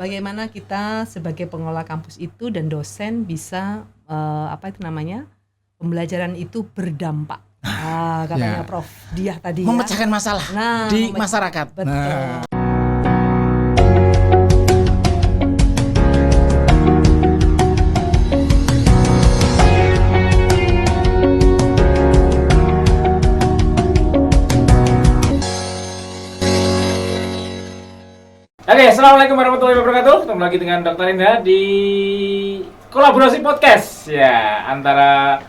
bagaimana kita sebagai pengelola kampus itu dan dosen bisa pembelajaran itu berdampak. Katanya Prof Diah tadi memecahkan masalah di masyarakat. Betul. Oke, assalamualaikum warahmatullahi wabarakatuh. Ketemu lagi dengan Dr. Indah di kolaborasi podcast ya antara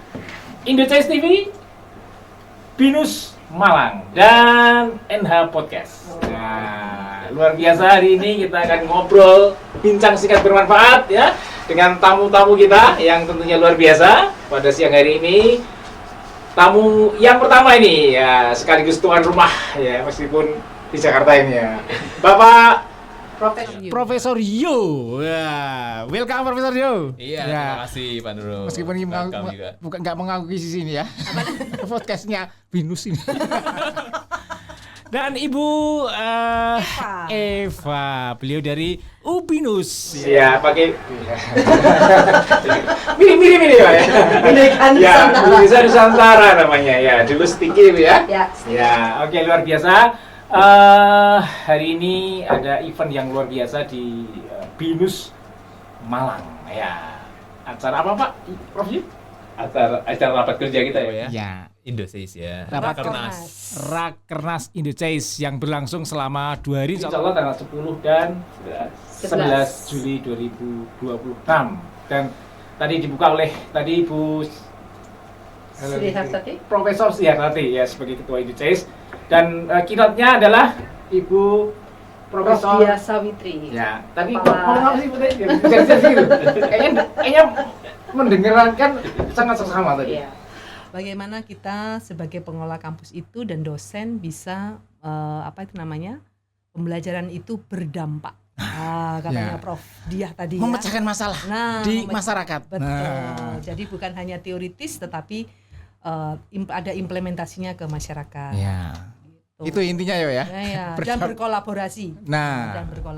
Indochase TV, Binus Malang dan NH Podcast. Nah, luar biasa hari ini kita akan ngobrol, bincang singkat bermanfaat ya dengan tamu-tamu kita yang tentunya luar biasa pada siang hari ini. Tamu yang pertama ini ya sekaligus tuan rumah ya meskipun di Jakarta ini ya, Bapak Profesor Yo. Ya, welcome Profesor Yo. Iya, ya. Terima kasih Pak Nurul. Meskipun ini bukan nggak mengakui sisi ini ya. Podcastnya Binus ini. Dan Ibu Eva, beliau dari Ubinus. Iya, pakai mirip ya. Binus Nusantara namanya ya. Dulu Stiki ya. Ya, oke luar biasa. Hari ini ada event yang luar biasa di Binus Malang ya. Acara apa Pak? Prof? Acara rapat kerja kita ya. Ya. Indochase ya. Rakernas Indochase yang berlangsung selama 2 hari. Insya Allah tanggal 10 dan 11 Juli 2026. Dan tadi dibuka oleh Ibu Profesor Srihartati ya sebagai Ketua Indochase. Dan keynote-nya adalah Ibu Profesor Diah Sawitri. Ya, tadi ngomong apa sih Bu tadi? Gitu. Kayaknya mendengarkan sangat seksama tadi. Iya. Bagaimana kita sebagai pengelola kampus itu dan dosen bisa pembelajaran itu berdampak. Katanya Prof Diah tadi memecahkan masalah di masyarakat. Betul. Jadi bukan hanya teoritis tetapi ada implementasinya ke masyarakat. Ya. Itu intinya ya. Dan berkolaborasi.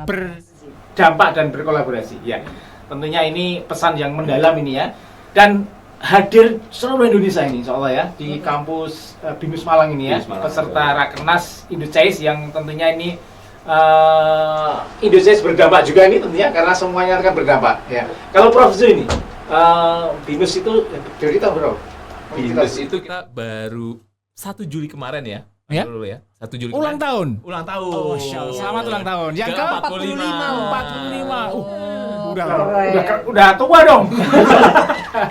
Berdampak dan berkolaborasi. Ya. Tentunya ini pesan yang mendalam ini ya. Dan hadir seluruh Indonesia ini insya Allah ya di kampus Binus Malang ini ya. Peserta Rakernas Indochase yang tentunya ini Indochase berdampak juga ini tentunya karena semuanya akan berdampak ya. Kalau Prof Zu ini Binus itu dari tahun berapa? Binus itu kita baru 1 Juli kemarin ya. Ya? Dulu ya. 1 Juli Ulang tahun. Oh, selamat ulang tahun. Yang ke 45. Udah tua dong.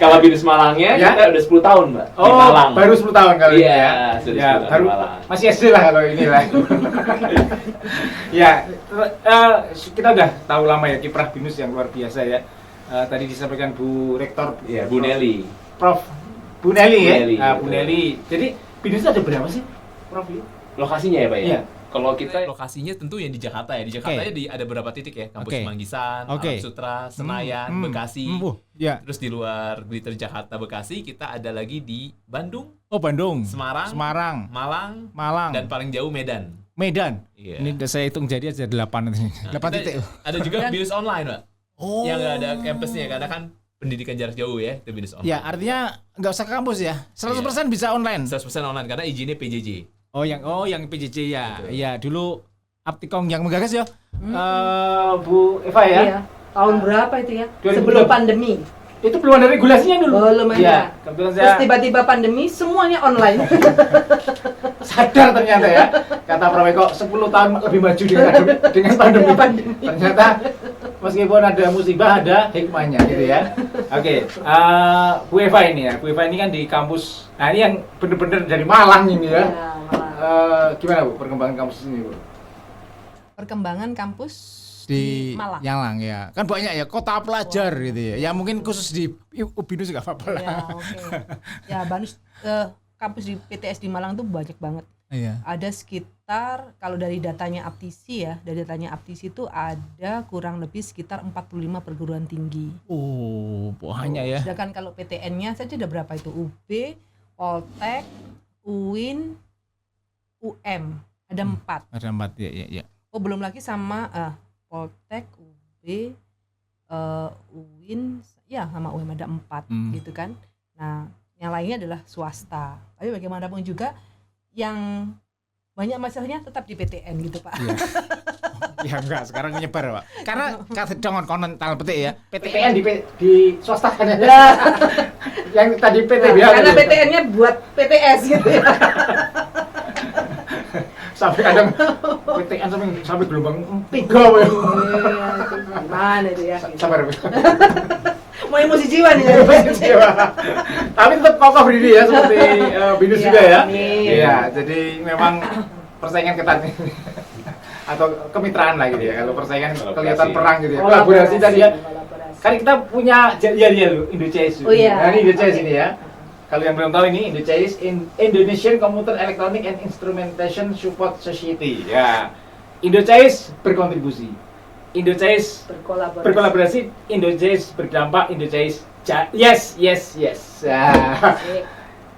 Kalau Binus Malangnya Ya? kita udah 10 tahun, Mbak. Di Oh, Malang. baru 10 tahun kali ini Iya, ya. sudah Ya, 10 tahun baru di Malang. masih SD lah kalau ini lah. Ya, kita udah tahu lama ya kiprah Binus yang luar biasa ya. Tadi disampaikan Bu Rektor, Iya, Bu Nelly. Prof. Bu Nelly ya. Nelly, Bu betul. Nelly. Jadi Binus ada berapa sih, Prof? Lokasinya ya, Pak ya? Iya. Kalau kita lokasinya tentu yang di Jakarta ya. Di Jakarta ada beberapa titik ya. Kampus Manggisan, Alam Sutra, Senayan, Bekasi. Ya. Terus di luar Greater Jakarta Bekasi kita ada lagi di Bandung, Oh, Bandung. Semarang, Malang, dan paling jauh Medan. Iya. Ini saya hitung jadi aja 8 ini. 8 titik. Ada juga Binus Online, Pak. Yang nggak ada kampusnya karena kan pendidikan jarak jauh ya, itu Binus Online. Ya, artinya nggak usah ke kampus ya. 100% bisa online. 100% online karena izinnya PJJ. Oh, yang PJJ ya. Betul. Iya, dulu Aptikong yang menggagas ya. Bu Eva ya. Iya. Tahun berapa itu ya? 2020. Sebelum pandemi. Itu belum ada regulasinya dulu. Belum ada. Iya, kebetulan Terus saya tiba-tiba pandemi semuanya online. sadar ternyata ya. Kata Prof Eko 10 tahun lebih maju dengan pandemi. Ternyata meskipun ada musibah ada hikmahnya gitu ya. Oke, Bu Eva ini ya. Bu Eva ini kan di kampus. Nah, ini yang bener-bener dari Malang ini ya. Gimana Bu perkembangan kampus ini, Bu? Perkembangan kampus Di Malang. Malang ya. Kan banyak ya kota pelajar gitu ya. Ya mungkin khusus di Ubinus enggak apa-apa lah. Ya, oke. Ya, kampus di PTS di Malang tuh banyak banget. Iya. Ada sekitar, kalau dari datanya Aptisi itu ada kurang lebih sekitar 45 perguruan tinggi. Oh, banyak ya. Sedangkan kalau PTN-nya saja ada berapa itu? UB, Poltek, UIN, UM. Ada 4. Ada 4 ya. Oh, belum lagi sama Poltek, UB, ITB, UIN, ya sama UIN ada 4 gitu kan. Nah, yang lainnya adalah swasta. Tapi bagaimanapun juga yang banyak masalahnya tetap di PTN gitu Pak. Iya. Ya enggak, sekarang nyebar Pak. Karena kasih dongon konon tal petik ya. PTN di swasta kan ya. Yang tadi PTB Karena PTN-nya buat PTS gitu ya. Sampai kadang PTN sampai gelombang 3 Pak. Gimana itu ya? Sabar. Mau emosi jiwa nih. Tapi tetap kokoh berdiri ya seperti Binus juga ya. Amin. Iya, jadi memang persaingan ketat nih. Atau kemitraan lah gitu ya. Kalau persaingan kelihatan perang gitu ya. Kolaborasi tadi ya. Kan kita punya Indochase. Oh iya. Nah, ini Indochase ini ya. Kalau yang belum tahu ini Indochase Indonesian Computer Electronic and Instrumentation Support Society. Ya. Indochase berkontribusi. Indochase berkolaborasi, Indochase berdampak, Indochase yes. Nah,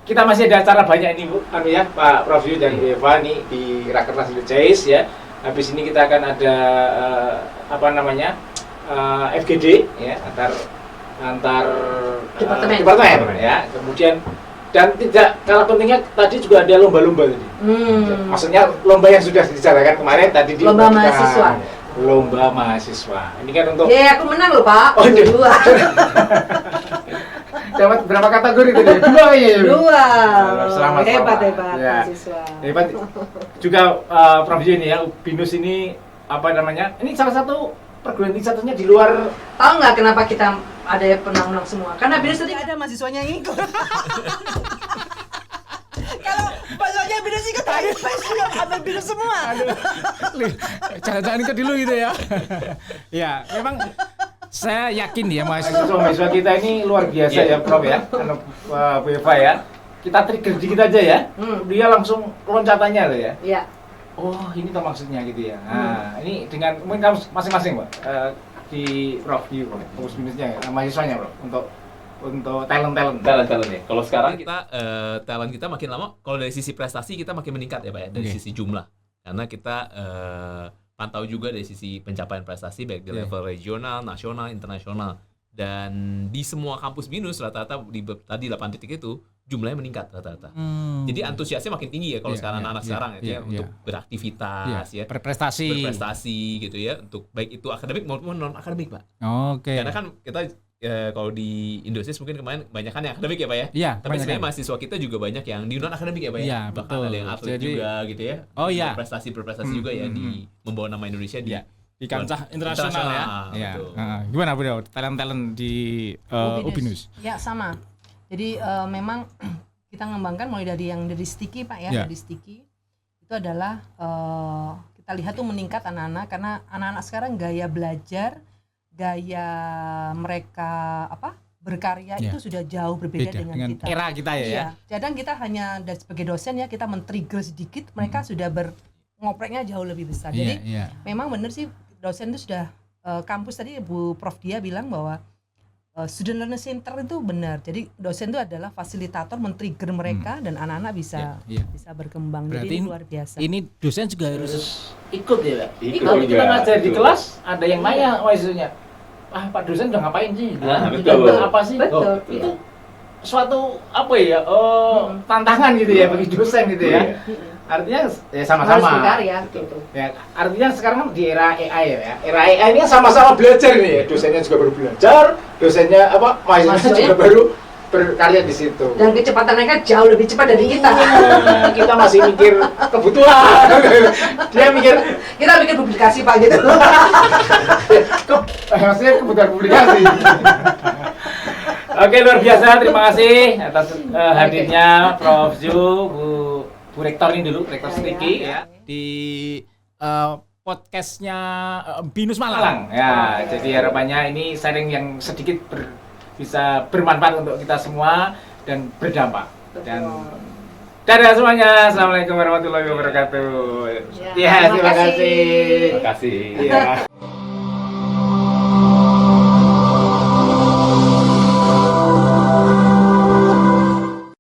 kita masih ada acara banyak ini Bu, ya Pak Prof Yu dan Bu Eva nih di Rakernas Indochase ya. Habis ini kita akan ada FGD ya antar departemen ya. Kemudian dan tidak kalah pentingnya tadi juga ada lomba-lomba tadi. Maksudnya lomba yang sudah dibicarakan kemarin tadi di lomba mahasiswa. Lomba mahasiswa. Ini kan untuk aku menang loh Pak. Oh, dua. Dapat berapa kategori tadi? 2 kayaknya ya. 2. Selamat. Hebat Ya. mahasiswa. Hebat. Juga Prof ini ya, Binus ini Ini salah satu perguruan tinggi satunya di luar. Tahu nggak kenapa kita ada penang-penang semua? Karena Binus tadi ada mahasiswanya yang ikut. Kalau mahasiswanya Binus ikut, juga ambil Binus semua. Jangan-jangan ikut dulu gitu ya. Ya, memang saya yakin ya mahasiswa kita ini luar biasa ya Prof ya. Bu Eva ya. Kita trigger dikit aja ya. Dia langsung loncatannya tuh ya. Iya. Oh, ini tuh maksudnya gitu ya. Nah, ini dengan mungkin kamu masing-masing, Pak. Di Prof di fokus minusnya ya, mahasiswanya, Bro, untuk talent ya. Kalau sekarang kita talent kita makin lama, kalau dari sisi prestasi kita makin meningkat ya Pak ya, dari sisi jumlah. Karena kita pantau juga dari sisi pencapaian prestasi baik di level regional, nasional, internasional. Dan di semua kampus Binus rata-rata tadi 8 titik itu jumlahnya meningkat rata-rata. Jadi antusiasnya makin tinggi ya kalau sekarang anak-anak sekarang untuk beraktivitas berprestasi gitu ya, untuk baik itu akademik maupun non akademik Pak. Oke. Karena kan kita kalau di Indonesia mungkin kemarin banyak kan yang akademik ya Pak ya. Iya. Tapi sebenarnya mahasiswa kita juga banyak yang di non akademik ya Pak ya. Iya, Bahkan ada yang atlet juga gitu ya. Oh iya. Berprestasi juga ya di membawa nama Indonesia di kancah internasional ya. Iya. Gimana Bu, talent di Ubinus? Ya sama. Jadi memang kita ngembangkan mulai dari sticky Pak ya, dari sticky itu adalah kita lihat tuh meningkat anak-anak karena anak-anak sekarang gaya belajar, gaya mereka berkarya itu sudah jauh berbeda dengan kita. Era kita ya. Iya. Kadang kita hanya sebagai dosen ya kita men-trigger sedikit, mereka sudah ngopreknya jauh lebih besar. Jadi memang benar sih dosen itu sudah kampus tadi Bu Prof Dia bilang bahwa student learning center itu benar. Jadi dosen itu adalah fasilitator men-trigger mereka dan anak-anak bisa berkembang. Berarti jadi ini luar biasa. Ini dosen juga harus ikut ya Pak? Ikut Kalau kita juga. ngajar di kelas ada yang nanya mahasiswanya, Pak dosen udah ngapain sih? Betul. Apa sih? Betul. Itu suatu tantangan gitu ya bagi dosen gitu ya. Artinya ya sama-sama. Harus berkarya gitu. Ya, artinya sekarang kan di era AI ya. Era AI ini kan sama-sama belajar nih ya. Dosennya juga baru belajar, dosennya mahasiswa juga baru berkarya di situ. Dan kecepatan mereka jauh lebih cepat dari kita. Kita masih mikir kebutuhan. Dia mikir Kita bikin publikasi Pak gitu. maksudnya kebutuhan publikasi. Oke, luar biasa. Terima kasih atas hadirnya Prof Zu, Bu Rektor ini dulu, Rektor Sticky ya. di podcastnya Binus Malang. Malang. Ya, jadi harapannya ini sharing yang sedikit bisa bermanfaat untuk kita semua dan berdampak. Dan dadah semuanya. Assalamualaikum warahmatullahi wabarakatuh. Ya, terima kasih. Terima kasih. Ya.